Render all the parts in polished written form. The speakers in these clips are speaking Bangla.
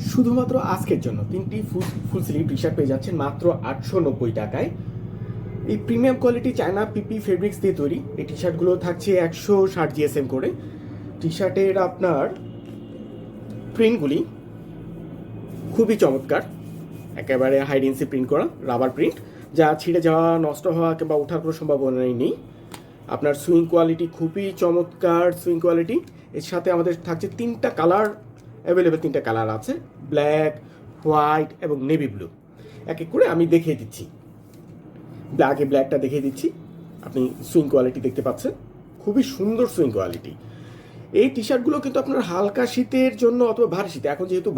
শুধুমাত্র আজকের জন্য 3টি ফুল স্লিভ টি শার্ট পেয়ে যাচ্ছেন মাত্র 890 টাকায়। এই প্রিমিয়াম কোয়ালিটি চায়না পিপি ফেব্রিক্স দিয়ে তৈরি এই টি শার্টগুলো থাকছে 160 জিএসএম করে। টি শার্টের আপনার প্রিন্টগুলি খুবই চমৎকার, একেবারে হাইডেন্সি প্রিন্ট করা রাবার প্রিন্ট, যা ছিঁড়ে যাওয়া, নষ্ট হওয়া কিংবা ওঠার কোনো সম্ভাবনাই নেই। আপনার সুইং কোয়ালিটি খুবই চমৎকার সুইং কোয়ালিটি। এর সাথে আমাদের থাকছে 3টা কালার অ্যাভেলেবেল, 3টা কালার আছে, ব্ল্যাক, হোয়াইট এবং নেভি ব্লু। এক এক করে আমি দেখিয়ে দিচ্ছি। ব্ল্যাকটা দেখিয়ে দিচ্ছি। আপনি সুইং কোয়ালিটি দেখতে পাচ্ছেন, খুবই সুন্দর সুইং কোয়ালিটি। এই টি শার্টগুলো কিন্তু আপনার হালকা শীতের জন্য অথবা ভারী শীতে, এখন যেহেতু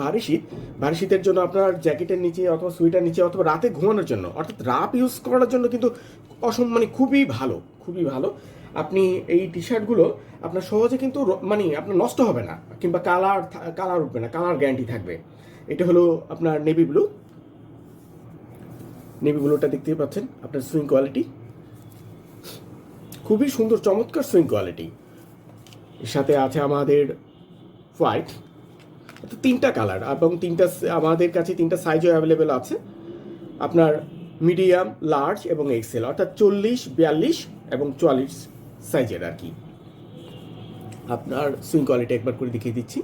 ভারী শীতের জন্য আপনার জ্যাকেটের নিচে অথবা সোয়েটার নিচে অথবা রাতে ঘুমানোর জন্য, অর্থাৎ রাপ ইউজ করার জন্য কিন্তু মানে খুবই ভালো, খুবই ভালো। আপনি এই টি শার্টগুলো আপনার সহজে কিন্তু মানে আপনার নষ্ট হবে না কিংবা কালার উঠবে না, কালার গ্যারান্টি থাকবে। এটা হলো আপনার নেভি ব্লুটা দেখতেই পাচ্ছেন। আপনার সুইং কোয়ালিটি খুবই সুন্দর, চমৎকার সুইং কোয়ালিটি। এর সাথে আছে আমাদের হোয়াইট, 3টা কালার এবং আমাদের কাছে 3টা সাইজও অ্যাভেলেবেল আছে। আপনার মিডিয়াম, লার্জ এবং এক্সেল, অর্থাৎ 40, 42 এবং 44 সাইজের আর কি। আপনার সুইং কোয়ালিটি একবার করে দেখিয়ে দিচ্ছি।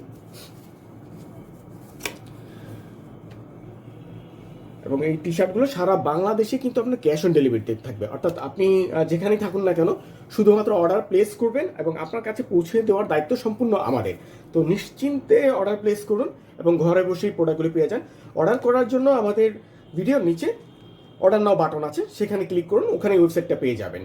এবং এই টি শার্টগুলো সারা বাংলাদেশে কিন্তু আপনার ক্যাশ অন ডেলিভারিতে থাকবে, অর্থাৎ আপনি যেখানেই থাকুন না কেন শুধুমাত্র অর্ডার প্লেস করবেন এবং আপনার কাছে পৌঁছে দেওয়ার দায়িত্ব সম্পূর্ণ আমাদের। তো নিশ্চিন্তে অর্ডার প্লেস করুন এবং ঘরে বসেই প্রোডাক্টগুলি পেয়ে যান। অর্ডার করার জন্য আমাদের ভিডিওর নিচে অর্ডার নাও বাটন আছে, সেখানে ক্লিক করুন, ওখানে ওয়েবসাইটটা পেয়ে যাবেন।